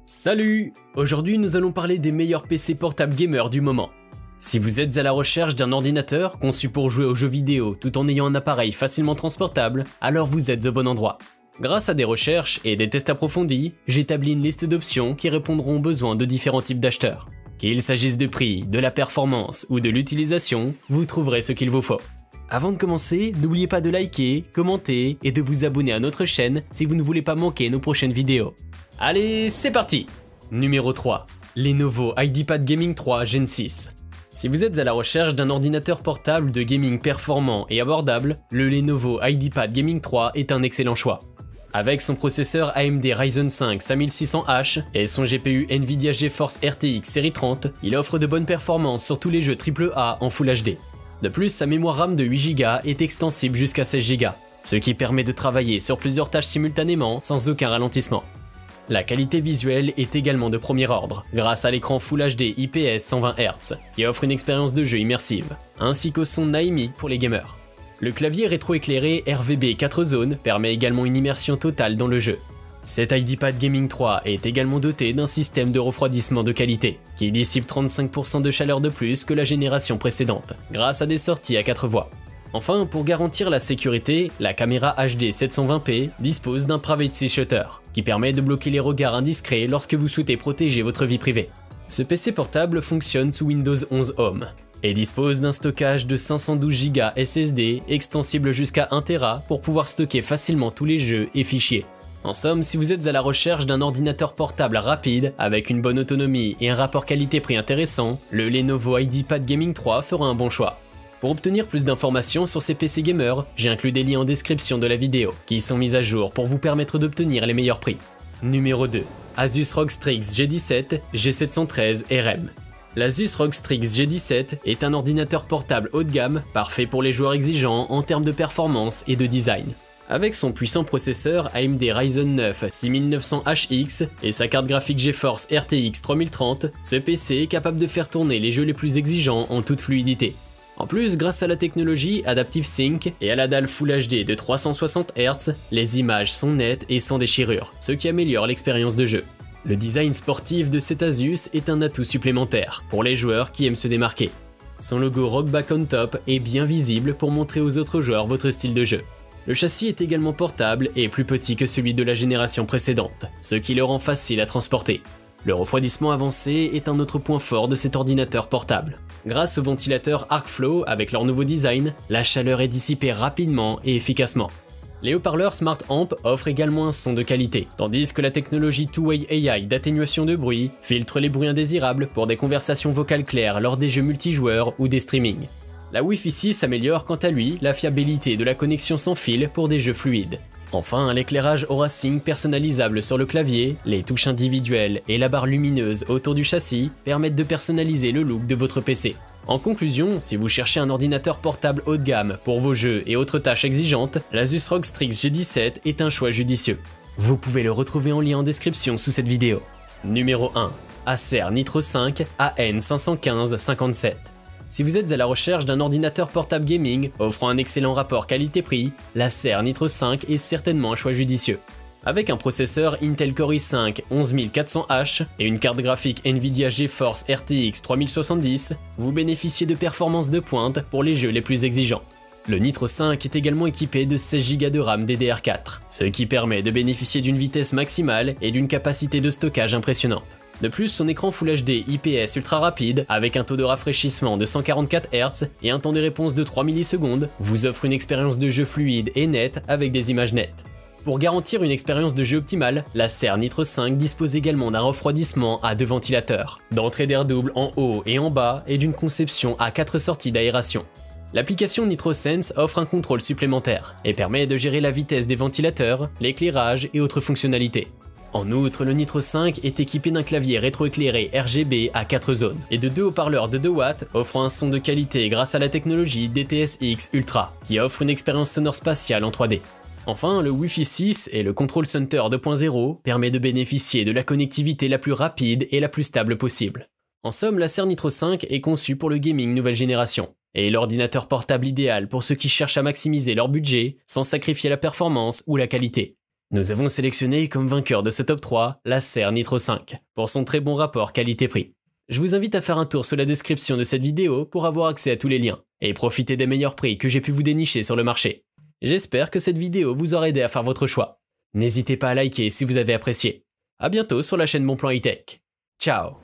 Salut! Aujourd'hui nous allons parler des meilleurs PC portables gamers du moment. Si vous êtes à la recherche d'un ordinateur conçu pour jouer aux jeux vidéo tout en ayant un appareil facilement transportable, alors vous êtes au bon endroit. Grâce à des recherches et des tests approfondis, j'établis une liste d'options qui répondront aux besoins de différents types d'acheteurs. Qu'il s'agisse de prix, de la performance ou de l'utilisation, vous trouverez ce qu'il vous faut. Avant de commencer, n'oubliez pas de liker, commenter et de vous abonner à notre chaîne si vous ne voulez pas manquer nos prochaines vidéos. Allez, c'est parti! Numéro 3. Lenovo IdeaPad Gaming 3 Gen 6. Si vous êtes à la recherche d'un ordinateur portable de gaming performant et abordable, le Lenovo IdeaPad Gaming 3 est un excellent choix. Avec son processeur AMD Ryzen 5 5600H et son GPU Nvidia GeForce RTX série 30, il offre de bonnes performances sur tous les jeux AAA en Full HD. De plus, sa mémoire RAM de 8Go est extensible jusqu'à 16Go, ce qui permet de travailler sur plusieurs tâches simultanément sans aucun ralentissement. La qualité visuelle est également de premier ordre, grâce à l'écran Full HD IPS 120 Hz, qui offre une expérience de jeu immersive, ainsi qu'au son dynamique pour les gamers. Le clavier rétroéclairé RVB 4 zones permet également une immersion totale dans le jeu. Cet IdeaPad Gaming 3 est également doté d'un système de refroidissement de qualité, qui dissipe 35% de chaleur de plus que la génération précédente, grâce à des sorties à 4 voies. Enfin, pour garantir la sécurité, la caméra HD 720p dispose d'un Privacy Shutter, qui permet de bloquer les regards indiscrets lorsque vous souhaitez protéger votre vie privée. Ce PC portable fonctionne sous Windows 11 Home, et dispose d'un stockage de 512Go SSD extensible jusqu'à 1TB pour pouvoir stocker facilement tous les jeux et fichiers. En somme, si vous êtes à la recherche d'un ordinateur portable rapide, avec une bonne autonomie et un rapport qualité-prix intéressant, le Lenovo IdeaPad Gaming 3 fera un bon choix. Pour obtenir plus d'informations sur ces PC gamers, j'ai inclus des liens en description de la vidéo, qui sont mis à jour pour vous permettre d'obtenir les meilleurs prix. Numéro 2. Asus ROG Strix G17 G713 RM. L'Asus ROG Strix G17 est un ordinateur portable haut de gamme, parfait pour les joueurs exigeants en termes de performance et de design. Avec son puissant processeur AMD Ryzen 9 6900HX et sa carte graphique GeForce RTX 3030, ce PC est capable de faire tourner les jeux les plus exigeants en toute fluidité. En plus, grâce à la technologie Adaptive Sync et à la dalle Full HD de 360 Hz, les images sont nettes et sans déchirure, ce qui améliore l'expérience de jeu. Le design sportif de cet Asus est un atout supplémentaire pour les joueurs qui aiment se démarquer. Son logo Rock Back on Top est bien visible pour montrer aux autres joueurs votre style de jeu. Le châssis est également portable et plus petit que celui de la génération précédente, ce qui le rend facile à transporter. Le refroidissement avancé est un autre point fort de cet ordinateur portable. Grâce au ventilateur ArcFlow avec leur nouveau design, la chaleur est dissipée rapidement et efficacement. Les haut-parleurs Smart Amp offrent également un son de qualité, tandis que la technologie Two-Way AI d'atténuation de bruit filtre les bruits indésirables pour des conversations vocales claires lors des jeux multijoueurs ou des streamings. La Wi-Fi 6 améliore quant à lui la fiabilité de la connexion sans fil pour des jeux fluides. Enfin, l'éclairage Aura Sync personnalisable sur le clavier, les touches individuelles et la barre lumineuse autour du châssis permettent de personnaliser le look de votre PC. En conclusion, si vous cherchez un ordinateur portable haut de gamme pour vos jeux et autres tâches exigeantes, l'Asus ROG Strix G17 est un choix judicieux. Vous pouvez le retrouver en lien en description sous cette vidéo. Numéro 1. Acer Nitro 5 AN515-57. Si vous êtes à la recherche d'un ordinateur portable gaming offrant un excellent rapport qualité-prix, l'Acer Nitro 5 est certainement un choix judicieux. Avec un processeur Intel Core i5 11400H et une carte graphique Nvidia GeForce RTX 3070, vous bénéficiez de performances de pointe pour les jeux les plus exigeants. Le Nitro 5 est également équipé de 16Go de RAM DDR4, ce qui permet de bénéficier d'une vitesse maximale et d'une capacité de stockage impressionnante. De plus, son écran Full HD IPS ultra rapide, avec un taux de rafraîchissement de 144 Hz et un temps de réponse de 3 millisecondes, vous offre une expérience de jeu fluide et nette avec des images nettes. Pour garantir une expérience de jeu optimale, l'Acer Nitro 5 dispose également d'un refroidissement à 2 ventilateurs, d'entrée d'air double en haut et en bas et d'une conception à 4 sorties d'aération. L'application NitroSense offre un contrôle supplémentaire et permet de gérer la vitesse des ventilateurs, l'éclairage et autres fonctionnalités. En outre, le Nitro 5 est équipé d'un clavier rétroéclairé RGB à 4 zones et de 2 haut-parleurs de 2 watts offrant un son de qualité grâce à la technologie DTS:X Ultra qui offre une expérience sonore spatiale en 3D. Enfin, le Wi-Fi 6 et le Control Center 2.0 permettent de bénéficier de la connectivité la plus rapide et la plus stable possible. En somme, l'Acer Nitro 5 est conçu pour le gaming nouvelle génération et l'ordinateur portable idéal pour ceux qui cherchent à maximiser leur budget sans sacrifier la performance ou la qualité. Nous avons sélectionné comme vainqueur de ce top 3 l'Acer Nitro 5 pour son très bon rapport qualité-prix. Je vous invite à faire un tour sur la description de cette vidéo pour avoir accès à tous les liens et profiter des meilleurs prix que j'ai pu vous dénicher sur le marché. J'espère que cette vidéo vous aura aidé à faire votre choix. N'hésitez pas à liker si vous avez apprécié. A bientôt sur la chaîne Bonplan High Tech. Ciao.